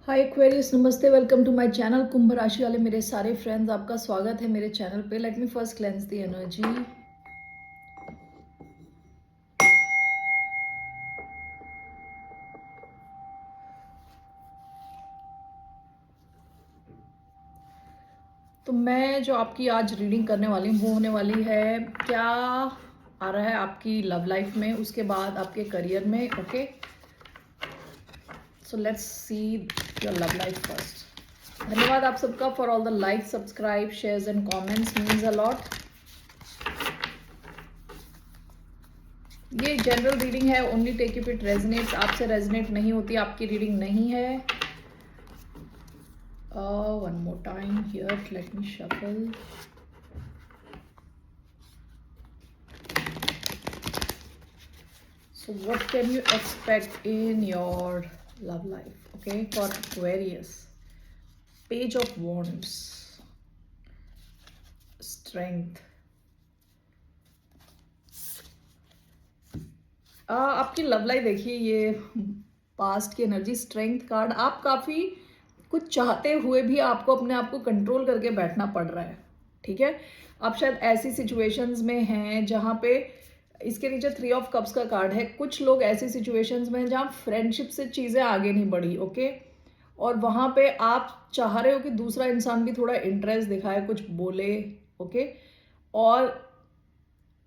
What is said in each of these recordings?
हाय Aquarius, नमस्ते, welcome to my channel. कुंभ राशि वाले मेरे सारे फ्रेंड्स, आपका स्वागत है मेरे चैनल पे। Let me first cleanse the energy. तो मैं जो आपकी आज रीडिंग करने वाली हूँ वो होने वाली है क्या आ रहा है आपकी लव लाइफ में, उसके बाद आपके करियर में। Okay, so let's see your love life first. धन्यवाद आप सबका for all the like, subscribe, shares and comments, means a lot. ये जनरल रीडिंग है, only take if it resonates. आपसे रेजनेट नहीं होती, आपकी रीडिंग नहीं है। One more time here, let me shuffle. So what can you expect in your love life? Okay, for Aquarius, Page of Wands, Strength. आपकी love life देखिए, ये past की एनर्जी, स्ट्रेंथ कार्ड। आप काफ़ी कुछ चाहते हुए भी आपको अपने आप को कंट्रोल करके बैठना पड़ रहा है। ठीक है, आप शायद ऐसी सिचुएशंस में हैं जहाँ पे, इसके नीचे 3 ऑफ कप्स का कार्ड है। कुछ लोग ऐसी सिचुएशंस में हैं जहाँ फ्रेंडशिप से चीज़ें आगे नहीं बढ़ी। ओके, और वहाँ पे आप चाह रहे हो कि दूसरा इंसान भी थोड़ा इंटरेस्ट दिखाए, कुछ बोले। ओके, और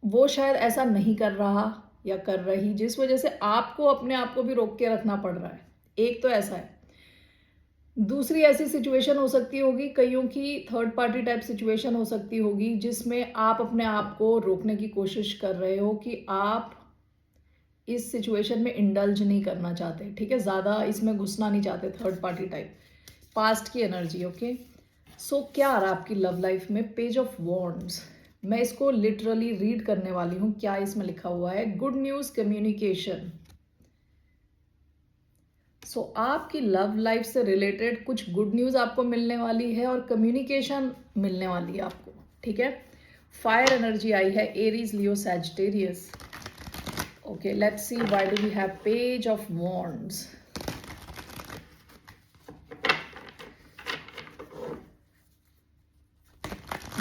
वो शायद ऐसा नहीं कर रहा या कर रही, जिस वजह से आपको अपने आप को भी रोक के रखना पड़ रहा है। एक तो ऐसा है। दूसरी ऐसी सिचुएशन हो सकती होगी, कईयों की थर्ड पार्टी टाइप सिचुएशन हो सकती होगी, जिसमें आप अपने आप को रोकने की कोशिश कर रहे हो कि आप इस सिचुएशन में इंडल्ज नहीं करना चाहते। ठीक है, ज़्यादा इसमें घुसना नहीं चाहते, थर्ड पार्टी टाइप। पास्ट की एनर्जी। ओके, सो क्या आ रहा है आपकी लव लाइफ में? Page of wands. मैं इसको लिटरली रीड करने वाली हूँ, क्या इसमें लिखा हुआ है। Good news, communication. सो आपकी लव लाइफ से रिलेटेड कुछ गुड न्यूज़ आपको मिलने वाली है और कम्युनिकेशन मिलने वाली है आपको। ठीक है, फायर एनर्जी आई है, Aries, Leo, Sagittarius. Okay, let's see why do we have page of wands.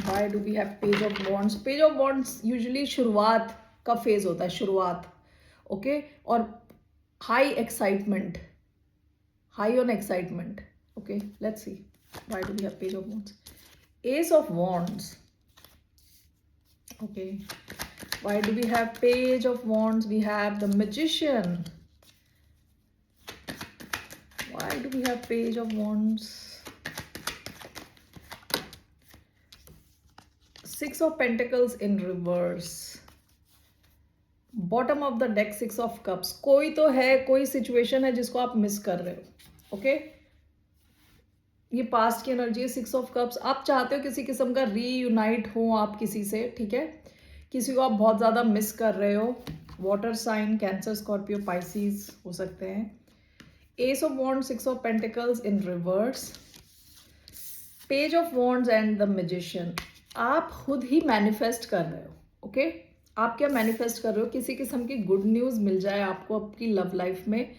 Why do we have Page of Wands? Page of Wands usually शुरुआत का फेज होता है, शुरुआत। ओके, और high excitement, high on excitement. Okay, let's see why do we have Page of Wands. Ace of Wands. Okay, why do we have Page of Wands? We have the Magician. Why do we have Page of Wands? Six of Pentacles in reverse. Bottom of the deck, 6 of cups. कोई तो है, कोई situation है जिसको आप miss कर रहे हो। ओके, ये पास्ट की एनर्जी है, 6 ऑफ कप्स। आप चाहते हो किसी किस्म का रीयूनाइट हो आप किसी से। ठीक है, किसी को आप बहुत ज़्यादा मिस कर रहे हो। Water sign, Cancer, Scorpio, Pisces हो सकते हैं। Ace of wand, 6 of pentacles in reverse, page of wands and the magician. आप खुद ही मैनिफेस्ट कर रहे हो। ओके, आप क्या मैनिफेस्ट कर रहे हो? किसी किस्म की गुड न्यूज़ मिल जाए आपको आपकी लव लाइफ में,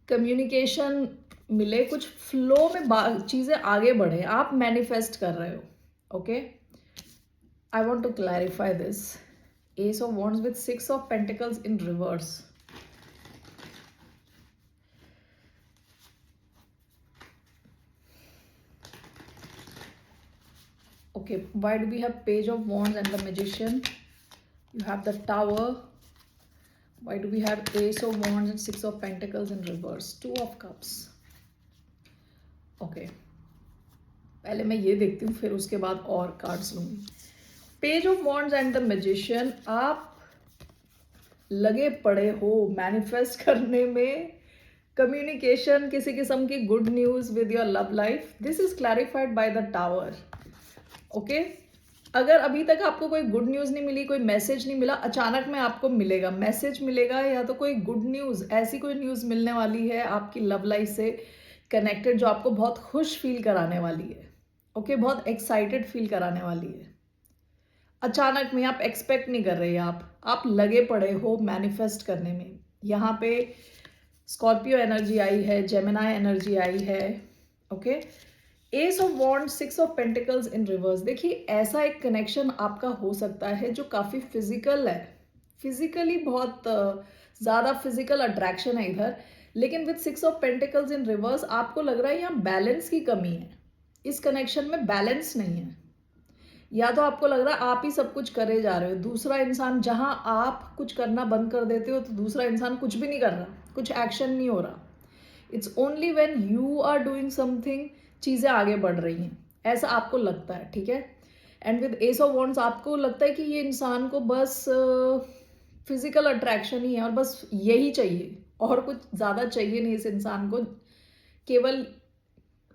कम्युनिकेशन मिले, कुछ फ्लो में चीज़ें आगे बढ़े, आप मैनिफेस्ट कर रहे हो। Okay, I want to clarify this. Ace of wands with 6 of pentacles in reverse. Okay, why do we have Page of Wands and the Magician? You have the Tower. Why do we have Ace of Wands and 6 of Pentacles in reverse? 2 of Cups. Okay, पहले मैं ये देखती हूँ, फिर उसके बाद और cards लूंगी। Page of wands and the magician. आप लगे पड़े हो मैनिफेस्ट करने में, कम्युनिकेशन, किसी किस्म की good news with your love life. This is clarified by the tower. Okay, अगर अभी तक आपको कोई गुड न्यूज़ नहीं मिली, कोई मैसेज नहीं मिला, अचानक में आपको मिलेगा, मैसेज मिलेगा, या तो कोई गुड न्यूज़, ऐसी कोई न्यूज़ मिलने वाली है आपकी लव लाइफ से कनेक्टेड जो आपको बहुत खुश फील कराने वाली है। ओके, बहुत एक्साइटेड फील कराने वाली है। अचानक में, आप एक्सपेक्ट नहीं कर रहे, आप लगे पड़े हो मैनिफेस्ट करने में। यहाँ पे स्कॉर्पियो एनर्जी आई है, जेमिनाई एनर्जी आई है, okay. Ace of wand, six of pentacles in reverse. देखिए ऐसा एक कनेक्शन आपका हो सकता है जो काफ़ी फिजिकल है, फिजिकली बहुत ज़्यादा फिजिकल अट्रैक्शन है इधर, लेकिन with six of pentacles in reverse आपको लग रहा है यहाँ बैलेंस की कमी है, इस कनेक्शन में बैलेंस नहीं है। या तो आपको लग रहा है आप ही सब कुछ करे जा रहे हो, दूसरा इंसान, जहां आप कुछ करना बंद कर देते हो तो दूसरा इंसान कुछ भी नहीं कर रहा, कुछ एक्शन नहीं हो रहा। It's only when you are doing something चीज़ें आगे बढ़ रही हैं, ऐसा आपको लगता है, ठीक है। And with S of wands आपको लगता है कि ये इंसान को बस फिजिकल अट्रैक्शन ही है और बस यही चाहिए और कुछ ज़्यादा चाहिए नहीं इस इंसान को, केवल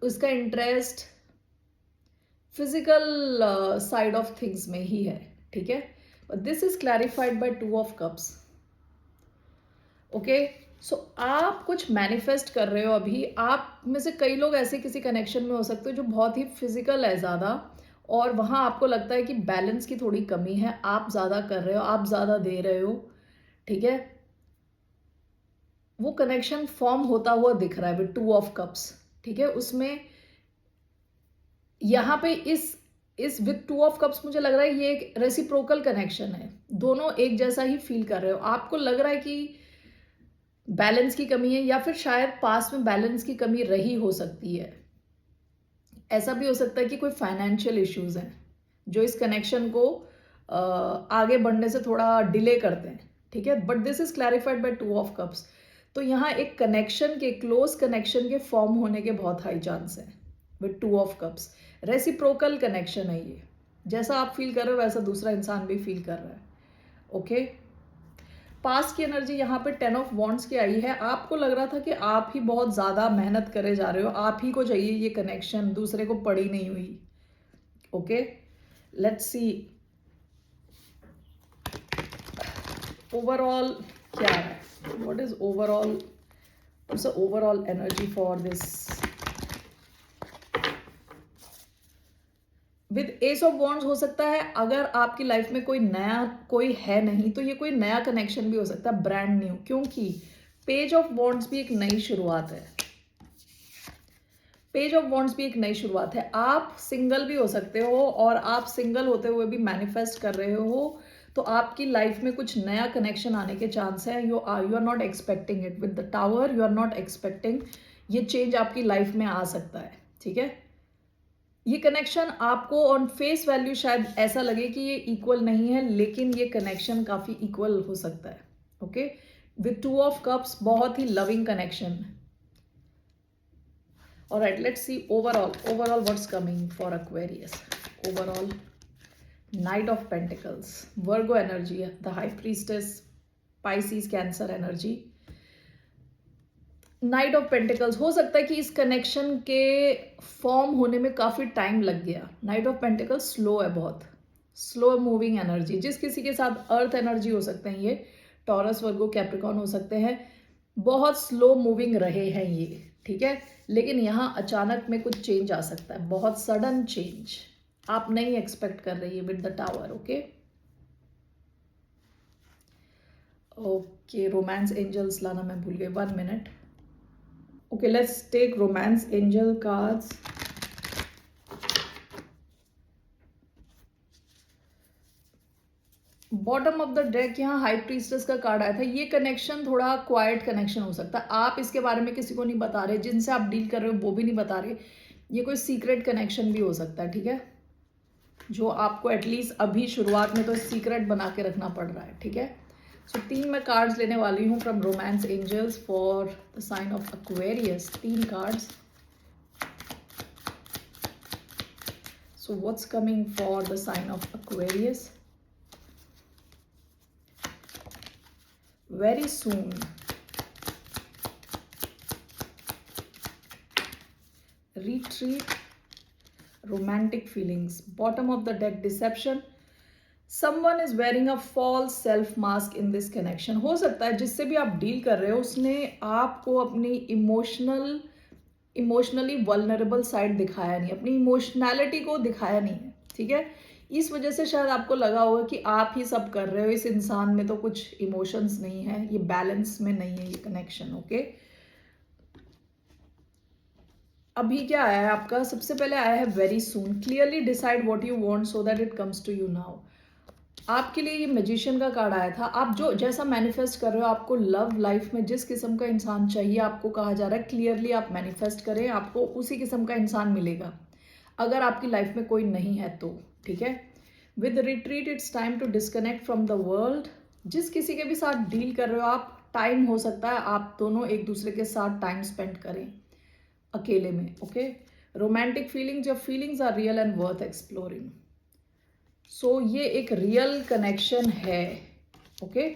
उसका interest physical side of things में ही है, ठीक है। This is clarified by two of cups, okay. So आप कुछ मैनिफेस्ट कर रहे हो अभी, आप में से कई लोग ऐसे किसी कनेक्शन में हो सकते हो जो बहुत ही फिजिकल है ज़्यादा, और वहाँ आपको लगता है कि बैलेंस की थोड़ी कमी है, आप ज़्यादा कर रहे हो, आप ज़्यादा दे रहे हो, ठीक है। वो कनेक्शन फॉर्म होता हुआ दिख रहा है विद टू ऑफ कप्स, ठीक है। उसमें यहाँ पे इस विद टू ऑफ कप्स मुझे लग रहा है ये एक रेसिप्रोकल कनेक्शन है, दोनों एक जैसा ही फील कर रहे हो। आपको लग रहा है कि बैलेंस की कमी है, या फिर शायद पास में बैलेंस की कमी रही हो सकती है। ऐसा भी हो सकता है कि कोई फाइनेंशियल इश्यूज हैं जो इस कनेक्शन को आगे बढ़ने से थोड़ा डिले करते हैं, ठीक है। But this is clarified by two of cups. तो यहाँ एक कनेक्शन के, क्लोज कनेक्शन के फॉर्म होने के बहुत हाई चांस है with two of cups. Reciprocal connection है ये, जैसा आप फील कर रहे हो वैसा दूसरा इंसान भी फील कर रहा है, ओके। पास्ट की एनर्जी यहाँ पे 10 ऑफ वॉन्ड्स की आई है। आपको लग रहा था कि आप ही बहुत ज़्यादा मेहनत करे जा रहे हो, आप ही को चाहिए ये कनेक्शन, दूसरे को पड़ी नहीं हुई, ओके। लेट्स सी ओवरऑल क्या है, what is overall, what's the overall energy for this with S of wands. हो सकता है अगर आपकी लाइफ में कोई नया कोई है नहीं तो ये कोई नया कनेक्शन भी हो सकता है, ब्रांड न्यू, क्योंकि पेज ऑफ वॉन्ड्स भी एक नई शुरुआत है, पेज ऑफ वॉन्ड्स भी एक नई शुरुआत है। आप सिंगल भी हो सकते हो, और आप सिंगल होते हुए भी मैनिफेस्ट कर रहे हो, तो आपकी लाइफ में कुछ नया कनेक्शन आने के चांस है। You are not expecting it with the tower, you are not expecting ये चेंज आपकी लाइफ में आ सकता है, ठीक है। ये कनेक्शन आपको ऑन फेस वैल्यू शायद ऐसा लगे कि ये इक्वल नहीं है, लेकिन ये कनेक्शन काफी इक्वल हो सकता है, okay. With two of cups बहुत ही loving connection. Alright, let's see overall what's coming for Aquarius. Overall knight of pentacles, Virgo energy, the high priestess, Pisces, Cancer energy, knight of pentacles. हो सकता है कि इस कनेक्शन के form होने में काफ़ी टाइम लग गया। नाइट ऑफ पेंटिकल्स स्लो है, बहुत स्लो मूविंग एनर्जी। जिस किसी के साथ अर्थ एनर्जी हो सकते हैं, ये टॉरस, वर्गो, कैप्रिकॉर्न हो सकते हैं, बहुत स्लो मूविंग रहे हैं ये, ठीक है। लेकिन यहाँ अचानक में कुछ चेंज आ सकता है, बहुत सडन चेंज आप नहीं एक्सपेक्ट कर रही है with the tower, okay. Okay, romance angels लाना मैं भूल गई, 1 minute. Okay, let's take romance angel cards. Bottom of the deck यहाँ हाई प्रीस्टेस का कार्ड आया था। ये कनेक्शन थोड़ा क्वाइट कनेक्शन हो सकता है, आप इसके बारे में किसी को नहीं बता रहे, जिनसे आप डील कर रहे हो वो भी नहीं बता रहे। ये कोई सीक्रेट कनेक्शन भी हो सकता है, ठीक है, जो आपको एटलीस्ट अभी शुरुआत में तो सीक्रेट बना के रखना पड़ रहा है, ठीक है। सो 3 मैं कार्ड्स लेने वाली हूँ from romance angels for the sign of Aquarius. 3 cards. So what's coming for the sign of Aquarius very soon. Retreat, romantic feelings. Bottom of the deck, deception. Someone is wearing a false self mask in this connection. हो सकता है जिससे भी आप deal कर रहे हो उसने आपको अपनी इमोशनली वल्नरेबल साइड दिखाया नहीं, अपनी इमोशनैलिटी को दिखाया नहीं है, ठीक है। इस वजह से शायद आपको लगा होगा कि आप ही सब कर रहे हो, इस इंसान में तो कुछ इमोशंस नहीं है, ये बैलेंस में नहीं है ये कनेक्शन, ओके। अभी क्या आया है आपका, सबसे पहले आया है very soon, clearly decide what you want so that it comes to you now. आपके लिए ये मैजिशियन का कार्ड आया था। आप जो जैसा मैनिफेस्ट कर रहे हो, आपको लव लाइफ में जिस किस्म का इंसान चाहिए, आपको कहा जा रहा है क्लियरली आप मैनिफेस्ट करें, आपको उसी किस्म का इंसान मिलेगा। अगर आपकी लाइफ में कोई नहीं है तो ठीक है। With retreat it's time to disconnect from the world. जिस किसी के भी साथ डील कर रहे हो आप, टाइम हो सकता है आप दोनों एक दूसरे के साथ टाइम स्पेंड करें अकेले में। Okay, romantic feelings, your feelings are real and worth exploring. So ये एक रियल कनेक्शन है। ओके,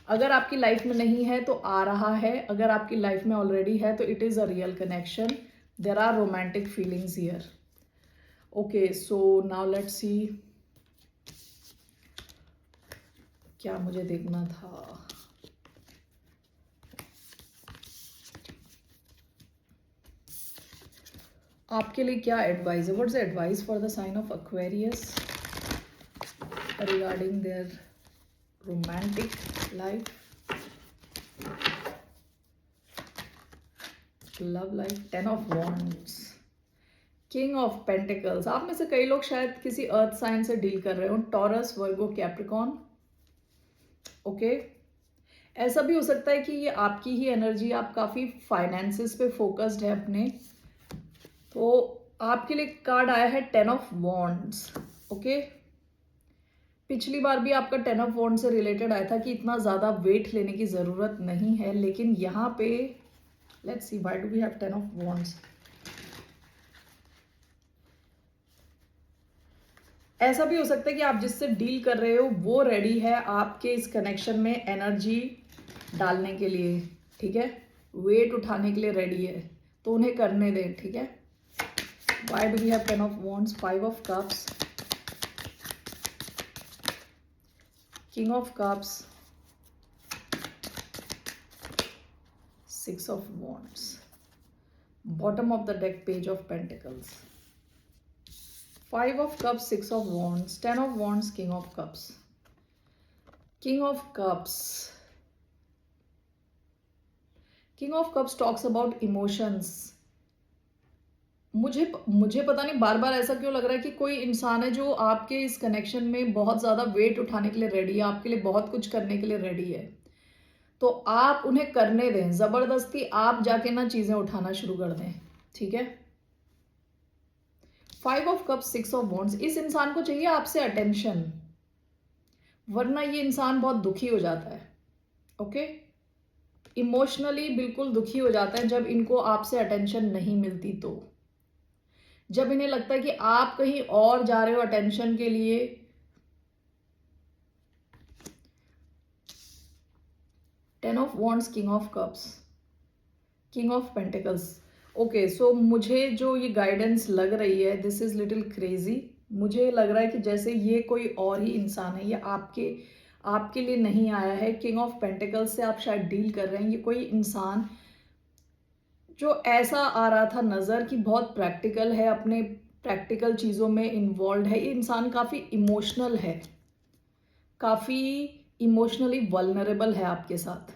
अगर आपकी लाइफ में नहीं है तो आ रहा है, अगर आपकी लाइफ में ऑलरेडी है तो it is a real connection. There are romantic feelings here. Okay, so now let's see क्या मुझे देखना था। आपके लिए क्या एडवाइस है, what's the advice for the sign of Aquarius regarding their romantic life, love life, 10 of wands, king of pentacles। आप में से कई लोग शायद किसी अर्थ साइन से डील कर रहे हो, टॉरस, वर्गो, कैप्रिकॉन। ओके, ऐसा भी हो सकता है कि ये आपकी ही एनर्जी, आप काफ़ी फाइनेंसेस पे फोकस्ड है अपने। तो आपके लिए कार्ड आया है 10 ऑफ वॉन्ड्स। ओके, पिछली बार भी आपका 10 ऑफ वॉन्ड से रिलेटेड आया था कि इतना ज़्यादा वेट लेने की ज़रूरत नहीं है, लेकिन यहाँ पे let's see why do we have 10 of wands. ऐसा भी हो सकता है कि आप जिससे डील कर रहे हो वो रेडी है आपके इस कनेक्शन में एनर्जी डालने के लिए, ठीक है, वेट उठाने के लिए रेडी है, तो उन्हें करने दें, ठीक है। Why do we have 10 of wands, 5 of cups, King of Cups, 6 of Wands, bottom of the deck, Page of Pentacles, 5 of Cups, 6 of Wands, 10 of Wands, King of Cups, King of Cups. King of Cups talks about emotions. मुझे पता नहीं बार बार ऐसा क्यों लग रहा है कि कोई इंसान है जो आपके इस कनेक्शन में बहुत ज़्यादा वेट उठाने के लिए रेडी है, आपके लिए बहुत कुछ करने के लिए रेडी है, तो आप उन्हें करने दें, ज़बरदस्ती आप जाके ना चीज़ें उठाना शुरू कर दें, ठीक है। 5 ऑफ कप्स, 6 ऑफ वॉन्ड्स, इस इंसान को चाहिए आपसे अटेंशन, वरना ये इंसान बहुत दुखी हो जाता है। ओके, इमोशनली बिल्कुल दुखी हो जाता है जब इनको आपसे अटेंशन नहीं मिलती, तो जब इन्हें लगता है कि आप कहीं और जा रहे हो अटेंशन के लिए। Ten of wands, king of cups, king of pentacles. Okay, so मुझे जो ये गाइडेंस लग रही है, दिस इज लिटिल क्रेजी। मुझे लग रहा है कि जैसे ये कोई और ही इंसान है, ये आपके लिए नहीं आया है। किंग ऑफ पेंटिकल्स से आप शायद डील कर रहे हैं, ये कोई इंसान जो ऐसा आ रहा था नज़र कि बहुत प्रैक्टिकल है, अपने प्रैक्टिकल चीज़ों में इन्वॉल्व है। ये इंसान काफ़ी इमोशनल है, काफ़ी इमोशनली वल्नरेबल है आपके साथ।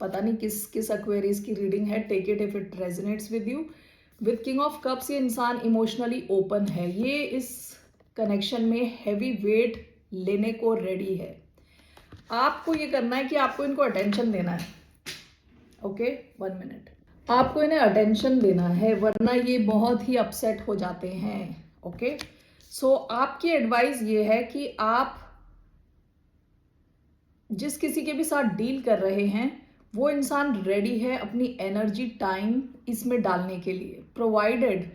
पता नहीं किस एक्वेरियस की रीडिंग है, take it if it resonates with you. With king of cups ये इंसान इमोशनली ओपन है, ये इस कनेक्शन में हैवी वेट लेने को रेडी है। आपको ये करना है कि आपको इनको अटेंशन देना है। ओके, 1 मिनट, आपको इन्हें अटेंशन देना है, वरना ये बहुत ही अपसेट हो जाते हैं। ओके, सो आपकी एडवाइस ये है कि आप जिस किसी के भी साथ डील कर रहे हैं वो इंसान रेडी है अपनी एनर्जी, टाइम इसमें डालने के लिए, प्रोवाइडेड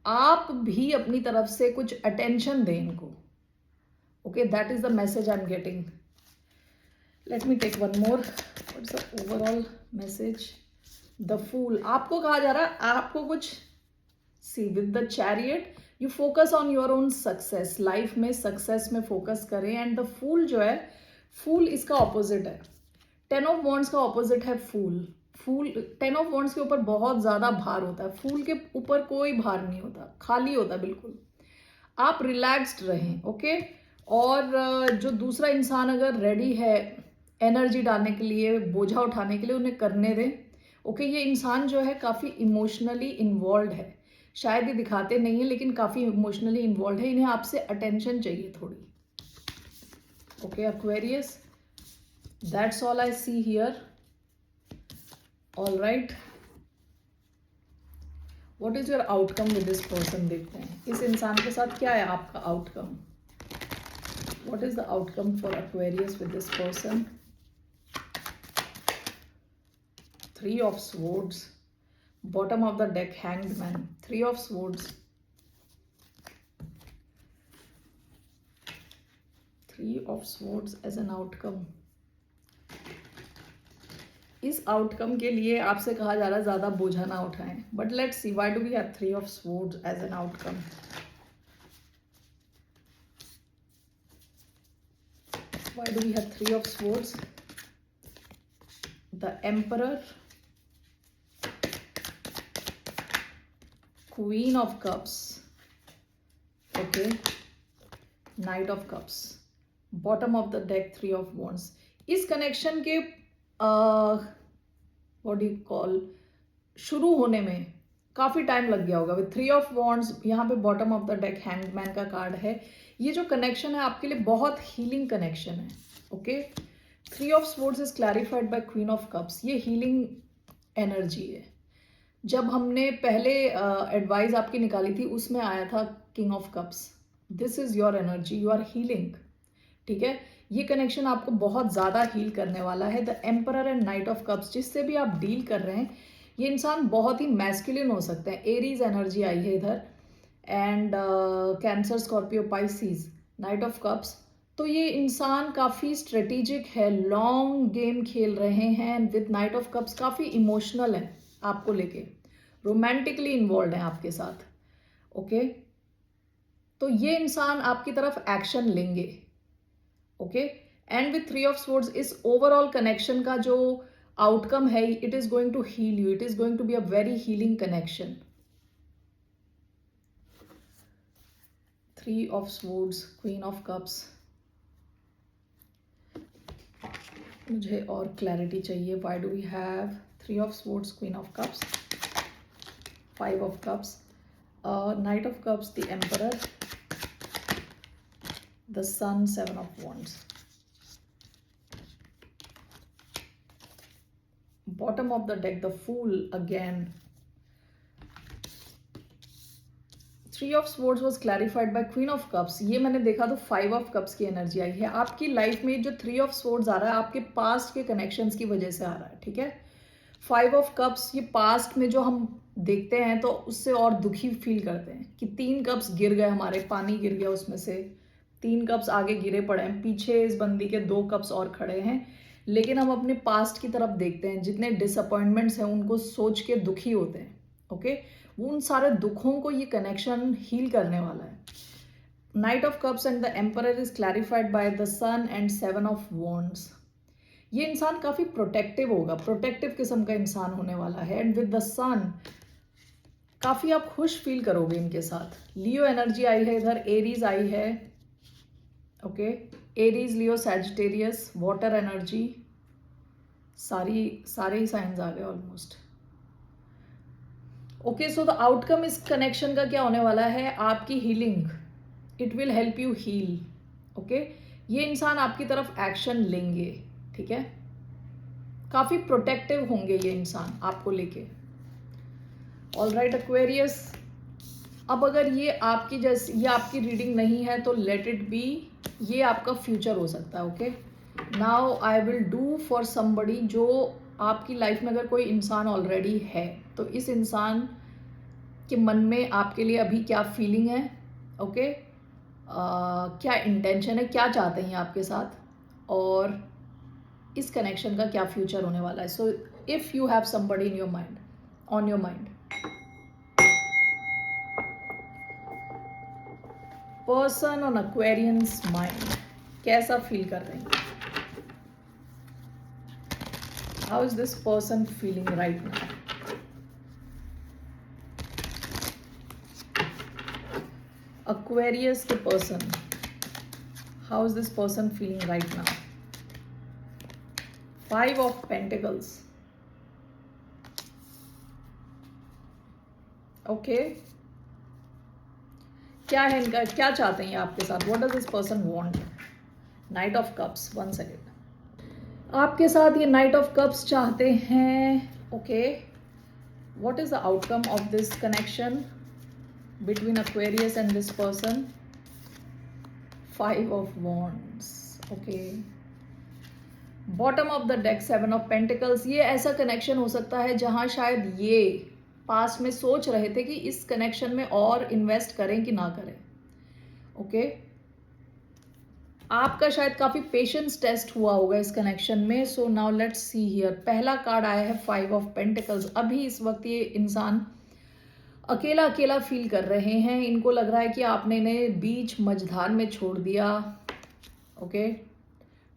आप भी अपनी तरफ से कुछ अटेंशन दें इनको। Okay, that is the message I am getting. Let me take one more, what's the overall message. The fool, आपको कहा जा रहा है आपको कुछ, see with the chariot you focus on your own success, life में सक्सेस में focus करें। एंड द फूल जो है, फूल इसका ऑपोजिट है, 10 ऑफ वॉन्ड्स का ऑपोजिट है फूल। फूल 10 ऑफ वॉन्ड्स के ऊपर बहुत ज़्यादा भार होता है, फूल के ऊपर कोई भार नहीं होता, खाली होता है बिल्कुल। आप रिलैक्स्ड रहें। ओके, और जो दूसरा इंसान अगर रेडी है एनर्जी डालने के लिए, बोझा उठाने के लिए, उन्हें करने दें। ओके, ये इंसान जो है काफ़ी इमोशनली इन्वॉल्व है, शायद ये दिखाते नहीं है लेकिन काफ़ी इमोशनली इन्वॉल्व है, इन्हें आपसे अटेंशन चाहिए थोड़ी. Okay Aquarius, that's all I see here. All right, what is your outcome with this person. देखते हैं इस इंसान के साथ क्या है आपका outcome. What is the outcome for Aquarius with this person. 3 of swords, bottom of the deck, hanged man, 3 of swords, 3 of swords as an outcome. इस आउटकम के लिए आपसे कहा जा रहा है ज्यादा बोझा ना उठाएं, but let's see why do we have 3 of swords as an outcome. Why do we have 3 of swords? The Emperor, Queen of Cups, okay, Knight of Cups, bottom of the deck 3 of Wands. इस connection के what do you call शुरू होने में काफी time लग गया होगा. With 3 of Wands, यहाँ पे bottom of the deck hanged man का कार्ड है. ये जो कनेक्शन है आपके लिए बहुत हीलिंग कनेक्शन है. Okay 3 of Swords is clarified by queen of cups. ये हीलिंग एनर्जी है. जब हमने पहले एडवाइस आपकी निकाली थी उसमें आया था king of cups. This is your energy, you are healing. ठीक है, ये कनेक्शन आपको बहुत ज़्यादा हील करने वाला है. The emperor and night of cups, जिससे भी आप डील कर रहे हैं ये इंसान बहुत ही मैस्कुलिन हो सकते हैं. एरीज एनर्जी आई है इधर, and cancer, Scorpio, Pisces, night of cups. तो ये इंसान काफ़ी स्ट्रेटेजिक है, लॉन्ग गेम खेल रहे हैं. विद नाइट ऑफ कप्स काफ़ी इमोशनल है आपको लेके, रोमांटिकली इन्वॉल्व है आपके साथ. ओके तो ये इंसान आपकी तरफ एक्शन लेंगे. Okay and with 3 of Swords इस ओवरऑल कनेक्शन का जो आउटकम है, it is going to heal you. It is going to be a very healing connection. 3 of Swords, Queen of Cups. मुझे और क्लैरिटी चाहिए. Why do we have 3 of Swords, Queen of Cups, 5 of Cups, Knight of Cups, the Emperor, the Sun, 7 of Wands. Bottom of the deck, the Fool again. 3 of Swords was clarified by Queen of Cups. ये मैंने देखा तो 5 of Cups की energy आई है. आपकी life में जो 3 of Swords आ रहा है आपके पास्ट के कनेक्शंस की वजह से आ रहा है. ठीक है, 5 of Cups ये पास्ट में जो हम देखते हैं तो उससे और दुखी फील करते हैं कि 3 कप्स गिर गए हमारे, पानी गिर गया उसमें से, 3 कप्स आगे गिरे पड़े हैं, पीछे इस बंदी के 2 कप्स और खड़े हैं. लेकिन हम अपने पास्ट की तरफ देखते हैं, जितने डिसअपॉइंटमेंट्स हैं उनको सोच के दुखी होते हैं. ओके उन सारे दुखों को ये कनेक्शन हील करने वाला है. Knight of cups and the emperor is clarified by the sun and 7 of Wands. ये इंसान काफी प्रोटेक्टिव होगा, प्रोटेक्टिव किस्म का इंसान होने वाला है. एंड विद द सन काफी आप खुश फील करोगे इनके साथ. लियो एनर्जी आई है इधर, एरीज आई है. Okay Aries, Leo, Sagittarius, water energy, सारे ही साइंस आ गए almost. Okay so the outcome इस कनेक्शन का क्या होने वाला है, आपकी healing. It will help you heal. Okay ये इंसान आपकी तरफ एक्शन लेंगे. ठीक है, काफी प्रोटेक्टिव होंगे ये इंसान आपको लेके. ऑल राइट एक्वेरियस, अब अगर ये आपकी जैसे ये आपकी रीडिंग नहीं है तो लेट इट बी. ये आपका फ्यूचर हो सकता है. Okay now I will do for somebody. जो आपकी लाइफ में अगर कोई इंसान ऑलरेडी है तो इस इंसान के मन में आपके लिए अभी क्या फीलिंग है. ओके क्या इंटेंशन है, क्या चाहते हैं आपके साथ, और इस कनेक्शन का क्या फ्यूचर होने वाला है. So if you have somebody in your mind, on your mind, person on Aquarians mind, कैसा फील कर रहे हैं. How is this person feeling right now. Aquarius के person, how is this person feeling right now. 5 of Pentacles. Okay क्या है इनका, क्या चाहते हैं ये आपके साथ, what does this person want? Night of cups, one second. आपके साथ ये नाइट ऑफ कप्स चाहते हैं। Okay, what is the outcome of this connection between Aquarius and this person? 5 of wands. Okay, bottom of the deck 7 of pentacles। ये ऐसा connection हो सकता है जहां शायद ये पास में सोच रहे थे कि इस कनेक्शन में और इन्वेस्ट करें कि ना करें। ओके, आपका शायद काफी पेशेंस टेस्ट हुआ होगा इस कनेक्शन में। सो नाउ लेट्स सी हियर। पहला कार्ड आया है 5 of pentacles। अभी इस वक्त ये इंसान अकेला अकेला फील कर रहे हैं। इनको लग रहा है कि आपने इन्हें बीच मझधार में छोड़ दिया। ओके,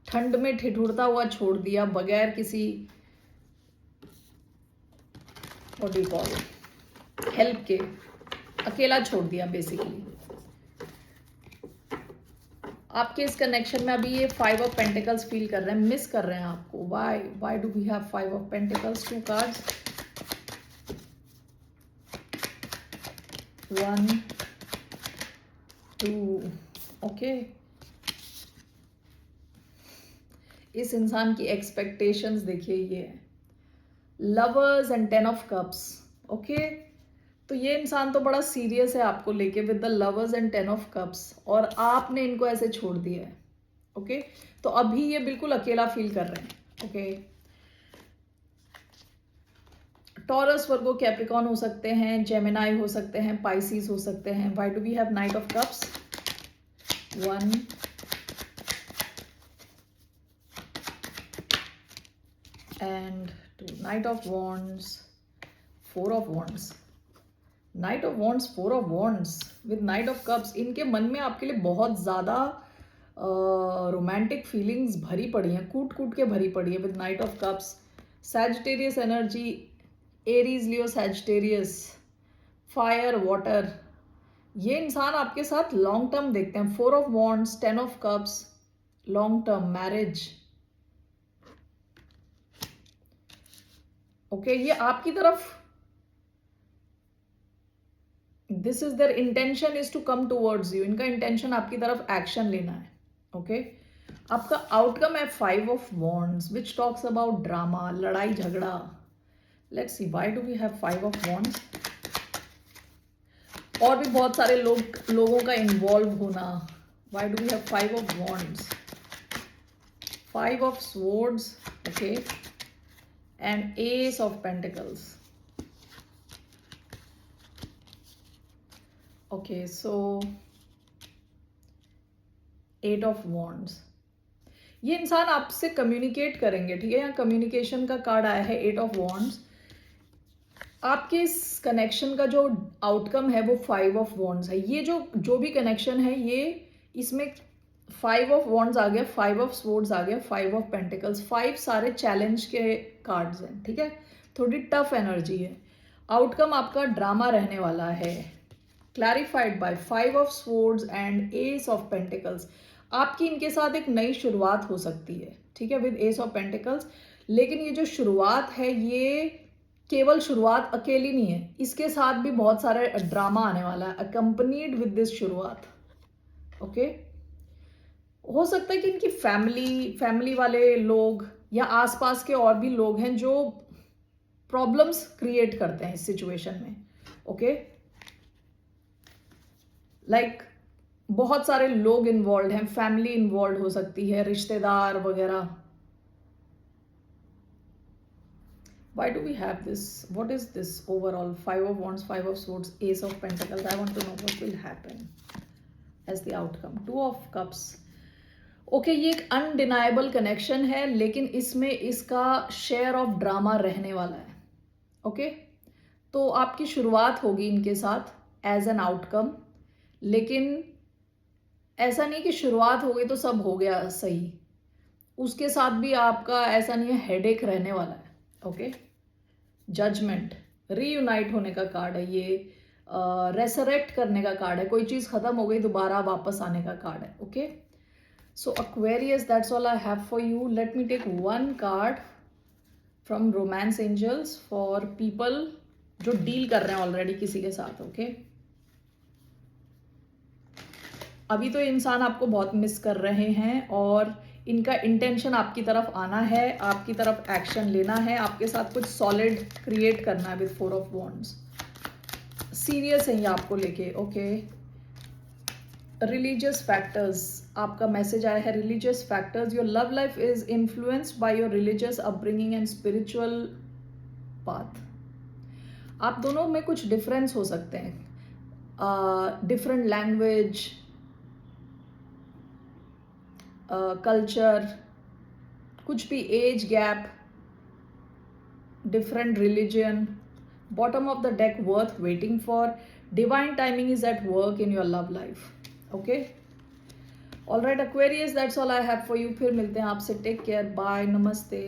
ठंड में ठिठुरता हुआ छोड़ दिया, बगैर किसी what do you call help के, अकेला छोड़ दिया बेसिकली। आपके इस कनेक्शन में अभी ये 5 of pentacles फील कर रहे हैं, मिस कर रहे हैं आपको। Why do we have 5 of pentacles? 2 cards, 1 2। Okay, इस इंसान की एक्सपेक्टेशंस देखिए, ये lovers and 10 of cups। Okay, तो ये इंसान तो बड़ा सीरियस है आपको लेके with the lovers and 10 of cups, और आपने इनको ऐसे छोड़ दिया है। ओके, तो अभी ये बिल्कुल अकेला फील कर रहे हैं। ओके, टॉरस, वर्गो, कैप्रिकॉन हो सकते हैं, जेमिनाई हो सकते हैं, पाइसिस हो सकते हैं। Why do we have knight of cups? 1 and 2, knight of wands, 4 of wands, knight of wands, 4 of wands with knight of cups. इनके मन में आपके लिए बहुत ज़्यादा रोमांटिक फीलिंग्स भरी पड़ी हैं, कूट कूट के भरी पड़ी है with knight of cups. Sagittarius energy, Aries, Leo, Sagittarius, fire, water. ये इंसान आपके साथ लॉन्ग टर्म देखते हैं। 4 of wands, 10 of cups, long term marriage. Okay, ये आपकी तरफ, this is their intention is to come towards you. इनका इंटेंशन आपकी तरफ एक्शन लेना है। ओके, आपका आउटकम है 5 of wands which talks about drama, लड़ाई झगड़ा। Let's see why do we have 5 of wands। और भी बहुत सारे लोगों का इन्वॉल्व होना। Why do we have 5 of wands? 5 of swords, okay, and ace of pentacles। okay, so 8 of wands। ये इंसान आपसे कम्युनिकेट करेंगे, ठीक है, यहाँ कम्युनिकेशन का कार्ड आया है 8 of wands। आपके इस कनेक्शन का जो आउटकम है वो 5 of wands है। ये जो भी कनेक्शन है, ये इसमें 5 of wands आ गया, 5 of swords आ गया, 5 of pentacles। 5 सारे चैलेंज के कार्ड्स हैं, ठीक है, थोड़ी टफ एनर्जी है। आउटकम आपका ड्रामा रहने वाला है, clarified by 5 of swords and ace of pentacles। आपकी इनके साथ एक नई शुरुआत हो सकती है, ठीक है, विद ace of pentacles। लेकिन ये जो शुरुआत है, ये केवल शुरुआत अकेली नहीं है, इसके साथ भी बहुत सारे ड्रामा आने वाला है अकम्पनीड विद दिस शुरुआत। ओके, हो सकता है कि इनकी फैमिली वाले लोग या आसपास के और भी लोग हैं जो प्रॉब्लम्स क्रिएट करते हैं इस सिचुएशन में। ओके, लाइक बहुत सारे लोग इन्वॉल्व हैं, फैमिली इन्वॉल्व हो सकती है, रिश्तेदार वगैरह। Why do we have this? What is this overall? 5 of wands, 5 of swords, ace of pentacles। I want to know what will happen as the outcome। 2 of cups। Okay, ये एक undeniable connection है, लेकिन इसमें इसका share of drama रहने वाला है। Okay, तो आपकी शुरुआत होगी इनके साथ एज एन आउटकम, लेकिन ऐसा नहीं कि शुरुआत हो गई तो सब हो गया सही। उसके साथ भी आपका ऐसा नहीं है, हेडेक रहने वाला है। ओके, जजमेंट, रीयूनाइट होने का कार्ड है ये, रेसरेक्ट करने का कार्ड है, कोई चीज़ खत्म हो गई दोबारा वापस आने का कार्ड है। Okay, so Aquarius, that's all I have for you. Let me take 1 card from romance angels for people जो डील कर रहे हैं ऑलरेडी किसी के साथ। ओके, अभी तो ये इंसान आपको बहुत मिस कर रहे हैं और इनका इंटेंशन आपकी तरफ आना है, आपकी तरफ एक्शन लेना है, आपके साथ कुछ सॉलिड क्रिएट करना है विद 4 ऑफ वॉन्ड्स। सीरियस है ये आपको लेके, ओके। रिलीजियस फैक्टर्स, आपका मैसेज आया है religious factors. Your love life is influenced by your religious upbringing and spiritual path. आप दोनों में कुछ डिफरेंस हो सकते हैं, डिफरेंट लैंग्वेज, कल्चर, कुछ भी age gap, different religion. Bottom of the deck, worth waiting for. Divine timing is at work in your love life. Okay, all right Aquarius, that's all I have for you. फिर मिलते हैं आपसे. Take care, bye, नमस्ते.